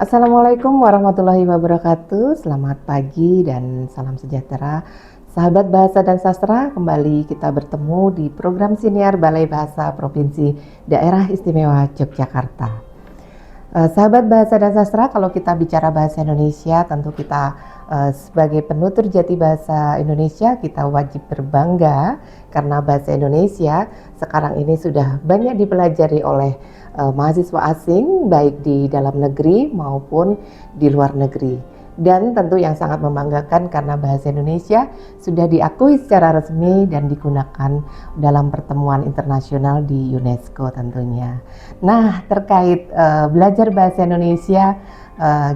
Assalamualaikum warahmatullahi wabarakatuh. Selamat pagi dan salam sejahtera. Sahabat Bahasa dan Sastra, kembali kita bertemu di program siniar Balai Bahasa Provinsi Daerah Istimewa Yogyakarta. Sahabat Bahasa dan Sastra, kalau kita bicara bahasa Indonesia, tentu kita sebagai penutur jati bahasa Indonesia, kita wajib berbangga karena bahasa Indonesia sekarang ini sudah banyak dipelajari oleh mahasiswa asing, baik di dalam negeri maupun di luar negeri. Dan tentu yang sangat membanggakan karena bahasa Indonesia sudah diakui secara resmi dan digunakan dalam pertemuan internasional di UNESCO tentunya. Nah, terkait belajar bahasa Indonesia,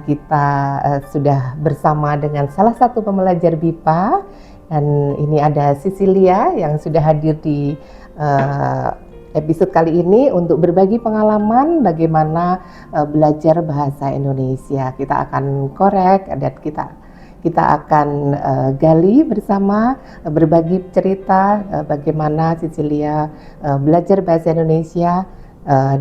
kita sudah bersama dengan salah satu pembelajar BIPA, dan ini ada Cecilia yang sudah hadir di episode kali ini untuk berbagi pengalaman bagaimana belajar bahasa Indonesia. Kita akan korek dan kita akan gali bersama, berbagi cerita bagaimana Cecilia belajar bahasa Indonesia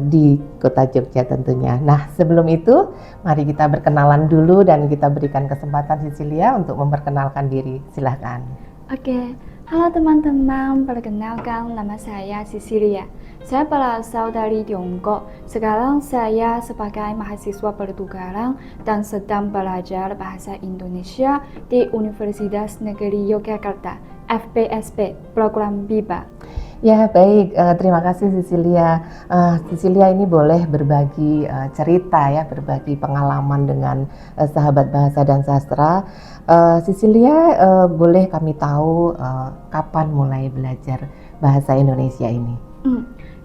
di Kota Jogja tentunya. Nah, sebelum itu mari kita berkenalan dulu dan kita berikan kesempatan Cecilia untuk memperkenalkan diri. Silahkan. Oke, halo teman-teman, perkenalkan nama saya Cecilia. Saya berasal dari Tiongkok. Sekarang saya sebagai mahasiswa bertugaran dan sedang belajar bahasa Indonesia di Universitas Negeri Yogyakarta, FPSP, program BIPA. Ya, baik, terima kasih Cecilia. Cecilia ini boleh berbagi cerita ya, berbagi pengalaman dengan sahabat bahasa dan sastra. Cecilia, boleh kami tahu kapan mulai belajar bahasa Indonesia ini?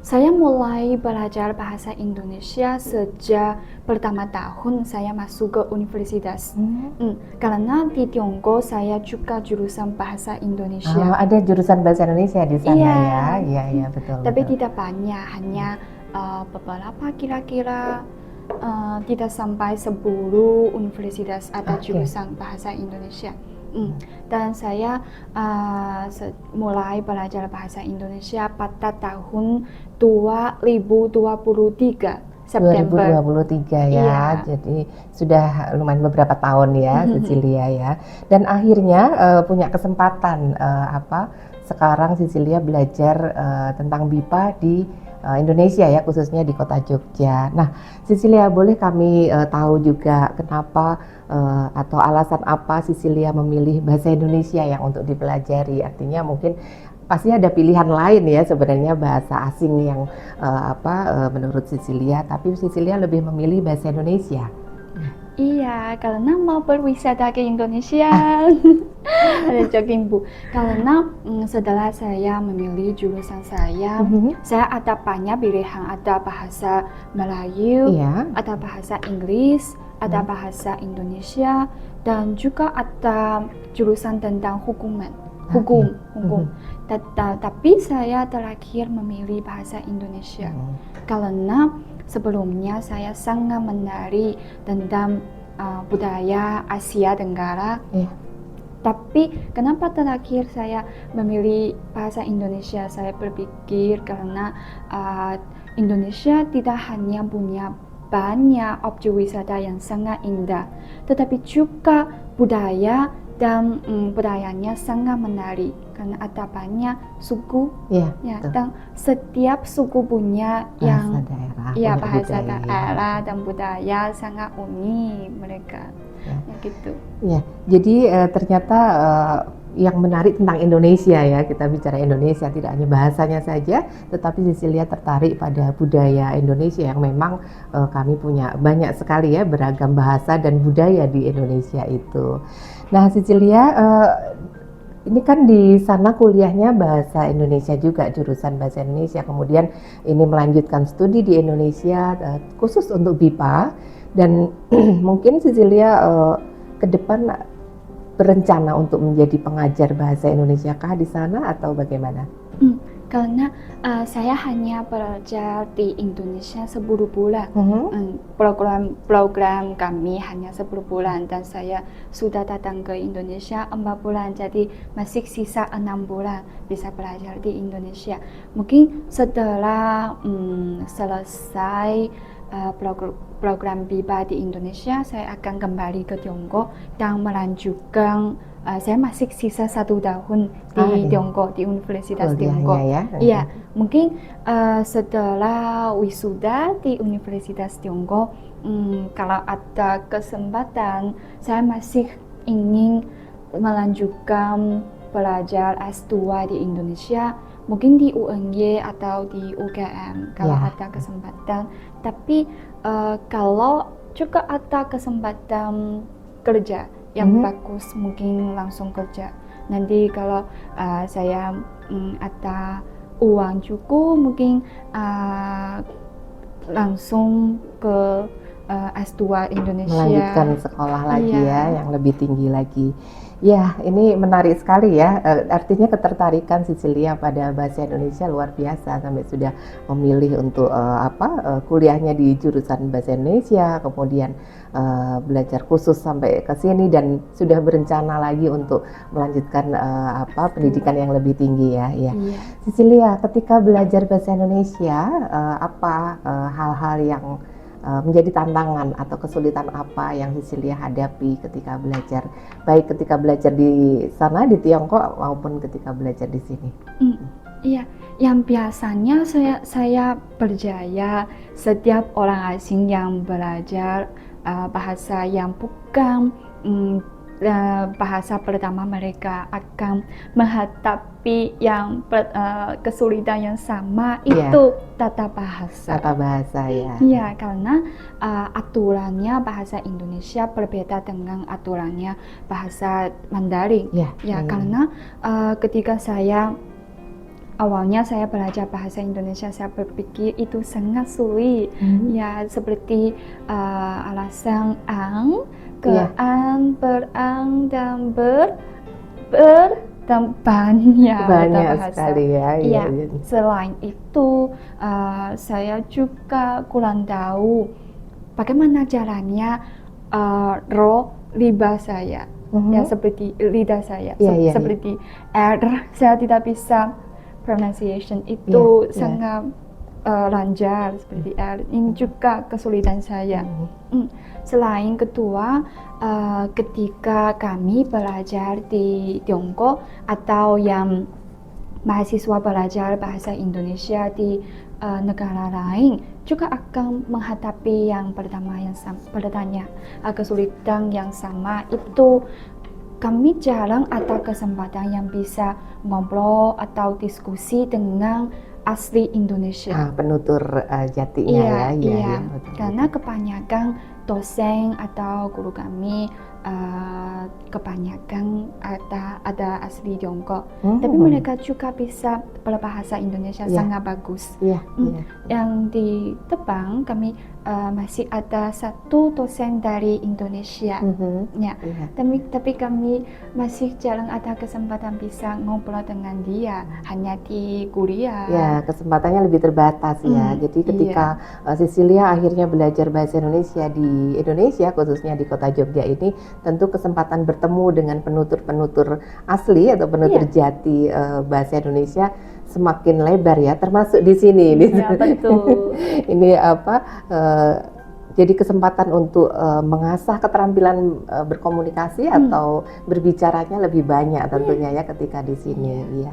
Saya mulai belajar bahasa Indonesia sejak pertama tahun saya masuk ke universitas. Karena di Tiongkok saya juga jurusan bahasa Indonesia. Ada jurusan bahasa Indonesia di sana ya? Iya, betul. Tapi betul. tidak banyak, hanya beberapa kira-kira tidak sampai 10 universitas ada jurusan bahasa Indonesia. Dan saya mulai belajar bahasa Indonesia pada tahun 2023 September. 2023 ya, Iya. Jadi sudah lumayan beberapa tahun ya Cecilia ya. Dan akhirnya punya kesempatan sekarang Cecilia belajar tentang BIPA di Indonesia ya, khususnya di Kota Jogja. Nah, Cecilia, boleh kami tahu juga kenapa atau alasan apa Cecilia memilih bahasa Indonesia yang untuk dipelajari? Artinya mungkin pasti ada pilihan lain ya sebenarnya bahasa asing yang menurut Cecilia, tapi Cecilia lebih memilih bahasa Indonesia. Iya, karena mau berwisata ke Indonesia. Ada jogging Bu. Karena setelah saya memilih jurusan saya ada banyak pilihan. Ada bahasa Melayu, ada bahasa Inggris, ada bahasa Indonesia, dan juga ada jurusan tentang hukum. Tapi saya terakhir memilih bahasa Indonesia karena sebelumnya saya sangat menarik tentang budaya Asia Tenggara. Tapi kenapa terakhir saya memilih bahasa Indonesia? Saya berpikir karena Indonesia tidak hanya punya banyak objek wisata yang sangat indah, tetapi juga budaya dan budayanya sangat menarik karena ada banyak suku dan setiap suku punya bahasa daerah dan budaya sangat unik mereka. Gitu. Ya, jadi ternyata yang menarik tentang Indonesia ya, kita bicara Indonesia tidak hanya bahasanya saja, tetapi Cecilia tertarik pada budaya Indonesia yang memang kami punya banyak sekali ya beragam bahasa dan budaya di Indonesia itu. Nah, Cecilia, ini kan di sana kuliahnya bahasa Indonesia juga, jurusan bahasa Indonesia, kemudian ini melanjutkan studi di Indonesia khusus untuk BIPA, dan mungkin Cecilia ke depan berencana untuk menjadi pengajar bahasa Indonesia kah di sana atau bagaimana? Karena saya hanya belajar di Indonesia 10 bulan. Program kami hanya 10 bulan dan saya sudah datang ke Indonesia 4 bulan. Jadi masih sisa 6 bulan bisa belajar di Indonesia. Mungkin setelah selesai program BIPA di Indonesia, saya akan kembali ke Tiongkok dan melanjutkan. Saya masih sisa 1 tahun di Tiongkok, di Universitas Tiongkok. Ya? Iya, mungkin setelah wisuda di Universitas Tiongkok, kalau ada kesempatan, saya masih ingin melanjutkan belajar S2 di Indonesia, mungkin di UNY atau di UGM kalau ada kesempatan. Tapi kalau juga ada kesempatan kerja yang bagus, mungkin langsung kerja. Nanti kalau saya ada uang cukup, mungkin langsung ke S2 Indonesia. Melanjutkan sekolah lagi yang lebih tinggi lagi. Ya, ini menarik sekali ya. Artinya ketertarikan Cecilia pada bahasa Indonesia luar biasa sampai sudah memilih untuk kuliahnya di jurusan bahasa Indonesia, kemudian belajar khusus sampai ke sini dan sudah berencana lagi untuk melanjutkan pendidikan yang lebih tinggi ya. Cecilia, ketika belajar bahasa Indonesia, apa hal-hal yang menjadi tantangan atau kesulitan apa yang Cecilia hadapi ketika belajar, baik ketika belajar di sana di Tiongkok maupun ketika belajar di sini? Iya, yang biasanya saya percaya setiap orang asing yang belajar bahasa yang bukan bahasa pertama mereka akan menghadapi yang kesulitan yang sama, itu tata bahasa. Tata bahasa ya. Iya, karena aturannya bahasa Indonesia berbeda dengan aturannya bahasa Mandarin. Karena ketika awalnya saya belajar bahasa Indonesia, saya berpikir itu sangat sulit. Ya, seperti alasan ang, kean, berang, dan dan banyak sekali ya. Selain itu saya juga kurang tahu bagaimana caranya lidah saya, ya seperti lidah saya, seperti R, saya tidak bisa pronunciation itu sangat lancar seperti R. Ini juga kesulitan saya. Selain kedua, ketika kami belajar di Tiongkok atau yang mahasiswa belajar bahasa Indonesia di negara lain juga akan menghadapi yang pertama yang bertanya kesulitan yang sama, itu kami jarang ada kesempatan yang bisa ngobrol atau diskusi dengan asli Indonesia. Penutur jatinya ya. Karena kebanyakan dosen atau guru kami kebanyakan ada asli Tiongkok, tapi mereka juga bisa berbahasa Indonesia sangat bagus. Yang di depan kami masih ada satu dosen dari Indonesia, tapi kami masih jarang ada kesempatan bisa ngobrol dengan dia, hanya di kuliah. Ya, kesempatannya lebih terbatas ya. Jadi ketika Cecilia akhirnya belajar bahasa Indonesia di Indonesia, khususnya di kota Jogja ini, tentu kesempatan bertemu dengan penutur-penutur asli atau penutur jati bahasa Indonesia semakin lebar ya, termasuk di sini. Ya, betul. Ini jadi kesempatan untuk mengasah keterampilan berkomunikasi atau berbicaranya lebih banyak tentunya ya ketika di sini.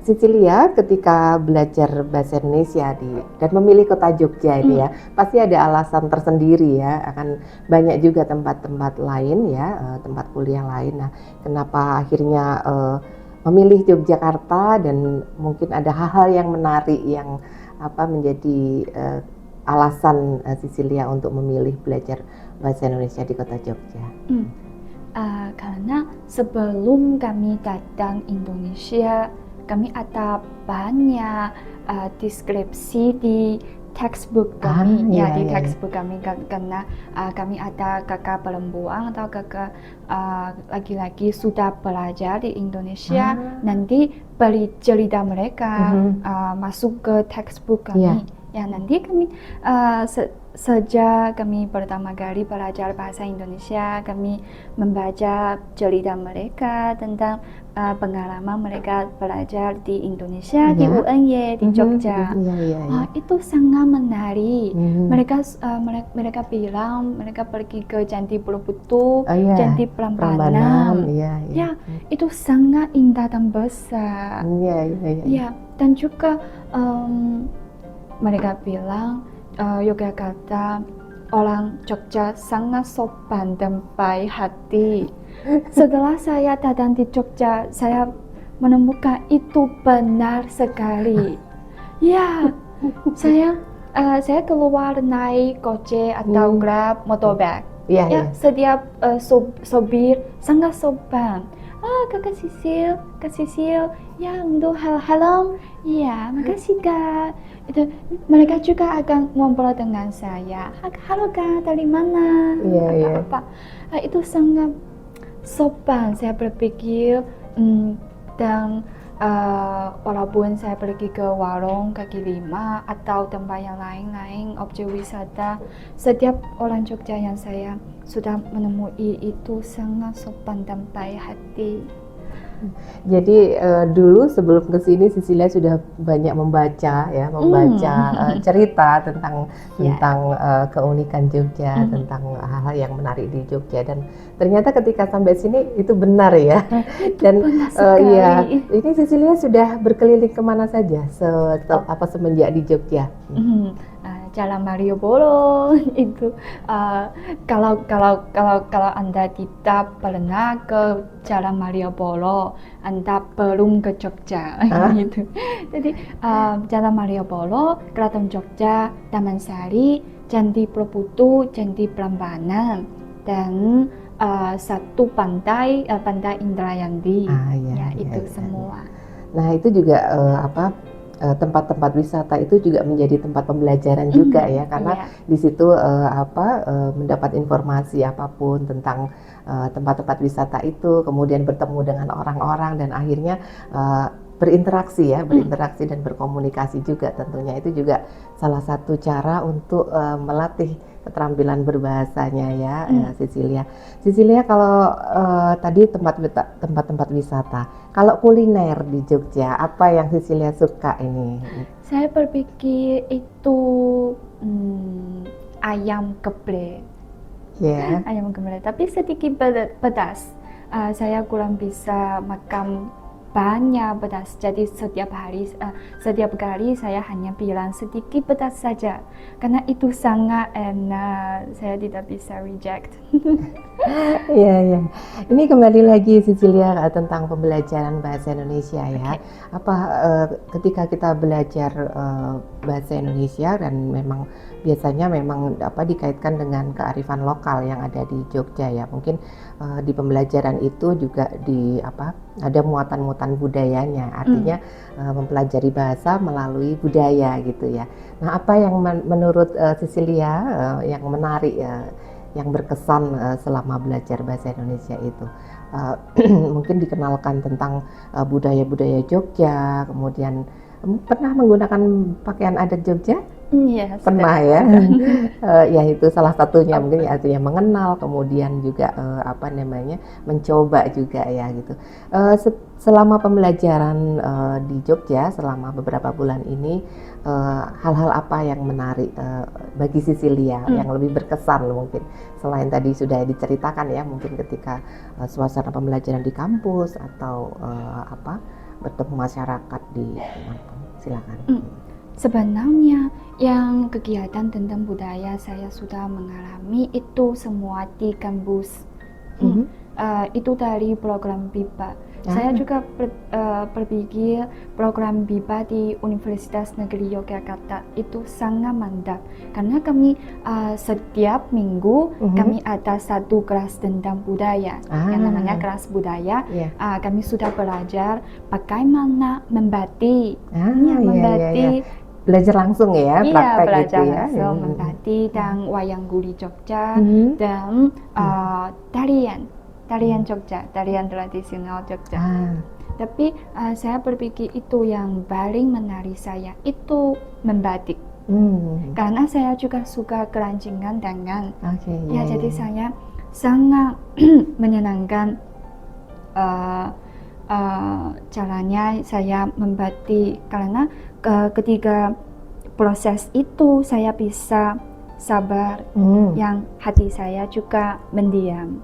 Cecilia ketika belajar bahasa Indonesia dan memilih kota Jogja ini ya, pasti ada alasan tersendiri ya, akan banyak juga tempat-tempat lain ya, tempat kuliah lain. Nah, kenapa akhirnya memilih Yogyakarta dan mungkin ada hal-hal yang menarik yang menjadi alasan Cecilia untuk memilih belajar bahasa Indonesia di kota Jogja? Karena sebelum kami datang Indonesia, kami ada banyak deskripsi di textbook kami, textbook kami, karena kami ada kakak perempuan atau kakak laki-laki sudah belajar di Indonesia, nanti beri cerita mereka masuk ke textbook kami. Ya, nanti kami sejak kami pertama kali belajar bahasa Indonesia, kami membaca cerita mereka tentang pengalaman mereka belajar di Indonesia, di Ya. UNY, di Jogja. Iya, iya, iya. Itu sangat menarik. Mhm. Mereka bilang mereka pergi ke Candi Borobudur, Oh iya, Candi Prambanan, Prambanan. iya, iya. Ya, itu sangat indah dan besar. Iya, iya, iya. Ya, dan juga mereka bilang Yogyakarta, orang Jogja sangat sopan dan baik hati. Setelah saya datang di Jogja, saya menemukan itu benar sekali. Ya, saya keluar naik Gojek atau Grab, motorbike. Iya, Ya, iya. setiap sopir sangat sopan. Kakak Sisil, ya untuk halo, iya, makasih Kak. Itu mereka juga akan ngobrol dengan saya. Halo Kak, dari mana? Iya, iya. Apa? Itu sangat sopan. Saya berpikir dan walaupun saya pergi ke warung kaki lima atau tempat yang lain-lain objek wisata, setiap orang Jogja yang saya sudah menemui itu sangat sopan dan baik hati. Jadi dulu sebelum ke sini Cecilia sudah banyak membaca cerita tentang keunikan Jogja, tentang hal-hal yang menarik di Jogja, dan ternyata ketika sampai sini itu benar ya. Dan ya, ini Cecilia sudah berkeliling kemana saja semenjak di Jogja? Jalan Malioboro itu kalau Anda tidak pernah ke Jalan Malioboro, Anda belum ke Jogja. Gitu. Jadi Jalan Malioboro, Keraton Jogja, Taman Sari, Candi Borobudur, Candi Prambanan, dan satu pantai Indrayani. Itu semua. Nah, itu juga tempat-tempat wisata itu juga menjadi tempat pembelajaran juga ya, karena di situ mendapat informasi apapun tentang tempat-tempat wisata itu, kemudian bertemu dengan orang-orang dan akhirnya berinteraksi dan berkomunikasi juga. Tentunya itu juga salah satu cara untuk melatih keterampilan berbahasanya ya. Cecilia, kalau tadi tempat-tempat wisata, kalau kuliner di Jogja, apa yang Cecilia suka ini? Saya berpikir itu ayam geprek. Ayam geprek, tapi sedikit pedas. Saya kurang bisa makan banyak pedas, jadi setiap kali saya hanya bilang sedikit pedas saja, karena itu sangat enak. Saya tidak bisa reject. Iya. Ini kembali lagi Cecilia tentang pembelajaran bahasa Indonesia ya. Ketika kita belajar bahasa Indonesia, dan memang biasanya dikaitkan dengan kearifan lokal yang ada di Jogja ya. Mungkin di pembelajaran itu juga ada muatan-muatan budayanya, artinya mempelajari bahasa melalui budaya gitu ya. Nah, apa yang menurut Cecilia yang menarik yang berkesan selama belajar bahasa Indonesia itu? Mungkin dikenalkan tentang budaya-budaya Jogja, kemudian pernah menggunakan pakaian adat Jogja? Iya, pernah ya. Ya, itu salah satunya mungkin ya, artinya mengenal, kemudian juga mencoba juga ya gitu. Selama pembelajaran di Jogja selama beberapa bulan ini, hal-hal apa yang menarik bagi Cecilia, yang lebih berkesan mungkin selain tadi sudah diceritakan ya, mungkin ketika suasana pembelajaran di kampus atau bertemu masyarakat di kampung. Silakan. Sebenarnya yang kegiatan tentang budaya saya sudah mengalami itu semua di kampus. Itu dari program BIPA. Saya juga berpikir program BIPA di Universitas Negeri Yogyakarta itu sangat mantap, karena kami setiap minggu kami ada satu kelas tentang budaya yang namanya kelas budaya. Kami sudah belajar bagaimana membatik, belajar langsung ya, praktek belajar gitu ya. langsung membatik dan wayang guli Jogja dan tarian Jogja, tarian tradisional Jogja. Tapi saya berpikir itu yang paling menarik saya itu membatik. Karena saya juga suka keranjingan tangan. Jadi saya sangat menyenangkan caranya saya membatik, karena ketika proses itu saya bisa sabar, yang hati saya juga mendiam.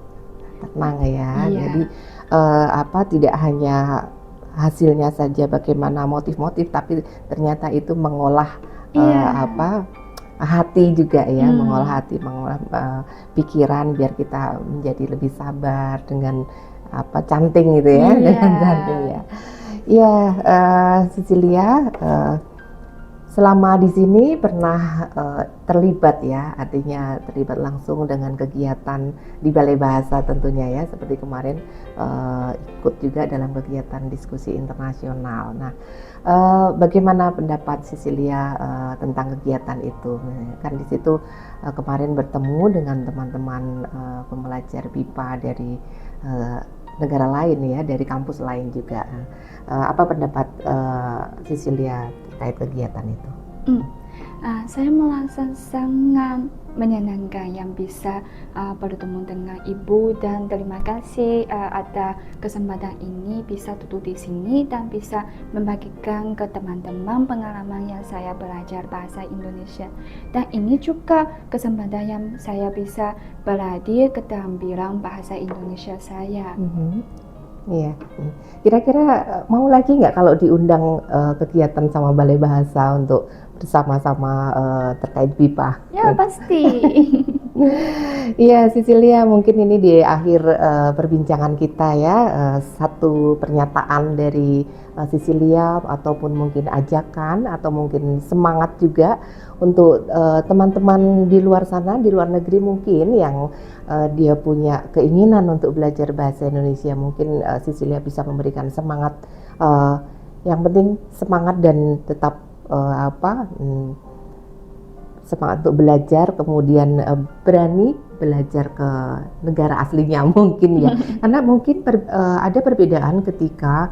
Tenang ya. Iya. Jadi tidak hanya hasilnya saja bagaimana motif-motif, tapi ternyata itu mengolah Iya. hati juga ya, mengolah hati, mengolah pikiran biar kita menjadi lebih sabar dengan canting gitu ya, Iya. dengan canting ya. Iya, Cecilia, selama di sini pernah terlibat ya, artinya terlibat langsung dengan kegiatan di Balai Bahasa tentunya ya, seperti kemarin ikut juga dalam kegiatan diskusi internasional. Nah, bagaimana pendapat Cecilia tentang kegiatan itu? Kan di situ kemarin bertemu dengan teman-teman pembelajar BIPA dari negara lain ya, dari kampus lain juga. Apa pendapat Cecilia terkait kegiatan itu? Saya merasa sangat menyenangkan yang bisa bertemu dengan Ibu, dan terima kasih ada kesempatan ini bisa duduk di sini dan bisa membagikan ke teman-teman pengalaman yang saya belajar bahasa Indonesia. Dan ini juga kesempatan yang saya bisa berlatih keterampilan bahasa Indonesia saya. Iya. Kira-kira mau lagi nggak kalau diundang kegiatan sama Balai Bahasa untuk bersama-sama terkait BIPA? Ya, pasti. Iya, Cecilia, mungkin ini di akhir perbincangan kita ya, satu pernyataan dari Cecilia ataupun mungkin ajakan atau mungkin semangat juga untuk teman-teman di luar sana, di luar negeri mungkin yang dia punya keinginan untuk belajar bahasa Indonesia. Mungkin Cecilia bisa memberikan semangat, yang penting semangat dan tetap semangat untuk belajar, kemudian berani belajar ke negara aslinya mungkin ya. Karena mungkin ada perbedaan ketika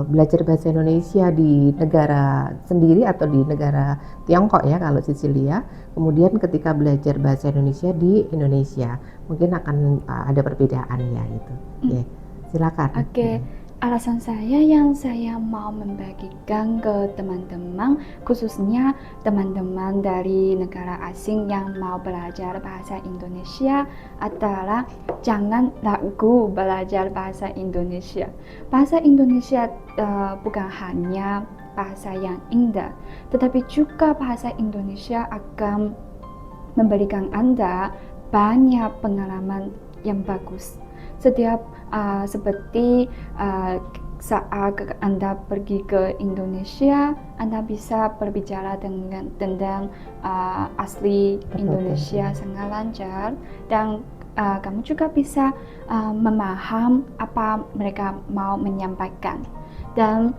belajar bahasa Indonesia di negara sendiri atau di negara Tiongkok ya kalau Cecilia, kemudian ketika belajar bahasa Indonesia di Indonesia mungkin akan ada perbedaan ya gitu. Ya, silakan. Oke. Alasan saya yang saya mau membagikan ke teman-teman, khususnya teman-teman dari negara asing yang mau belajar bahasa Indonesia, adalah jangan ragu belajar bahasa Indonesia. Bahasa Indonesia bukan hanya bahasa yang indah, tetapi juga bahasa Indonesia akan memberikan Anda banyak pengalaman yang bagus. Setiap seperti saat Anda pergi ke Indonesia, Anda bisa berbicara tentang asli Indonesia sangat lancar, dan kamu juga bisa memaham apa mereka mau menyampaikan. Dan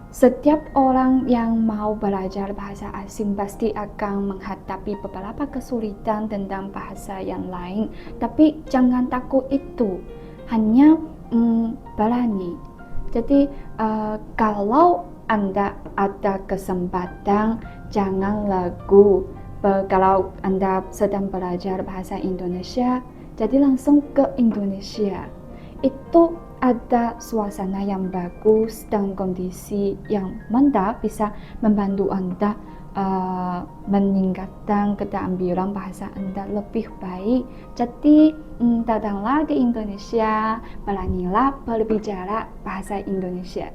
setiap orang yang mau belajar bahasa asing pasti akan menghadapi beberapa kesulitan tentang bahasa yang lain, tapi jangan takut itu, hanya berani. Jadi kalau Anda ada kesempatan, jangan ragu. Kalau Anda sedang belajar bahasa Indonesia, jadi langsung ke Indonesia. Itu ada suasana yang bagus dan kondisi yang mantap bisa membantu Anda meningkatkan keterampilan bahasa Anda lebih baik. Jadi datanglah ke Indonesia, beranilah berbicara bahasa Indonesia.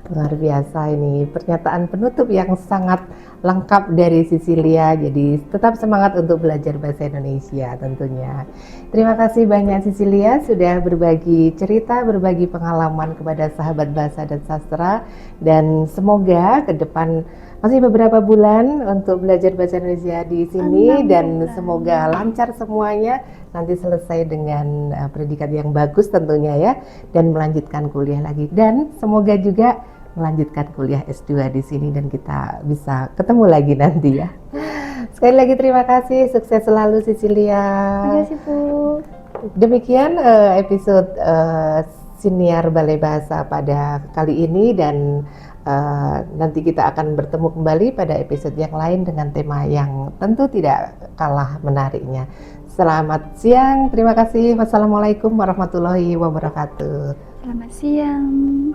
Luar biasa, ini pernyataan penutup yang sangat lengkap dari Cecilia. Jadi tetap semangat untuk belajar bahasa Indonesia tentunya. Terima kasih banyak Cecilia sudah berbagi cerita, berbagi pengalaman kepada sahabat bahasa dan sastra, dan semoga ke depan masih beberapa bulan untuk belajar bahasa Indonesia di sini, dan semoga lancar semuanya, nanti selesai dengan predikat yang bagus tentunya ya, dan melanjutkan kuliah lagi, dan semoga juga melanjutkan kuliah S2 di sini dan kita bisa ketemu lagi nanti ya. Sekali lagi terima kasih, sukses selalu Cecilia. Terima kasih Bu. Demikian episode Siniar Balai Bahasa pada kali ini, dan Nanti kita akan bertemu kembali pada episode yang lain dengan tema yang tentu tidak kalah menariknya. Selamat siang, terima kasih. Wassalamualaikum warahmatullahi wabarakatuh. Selamat siang.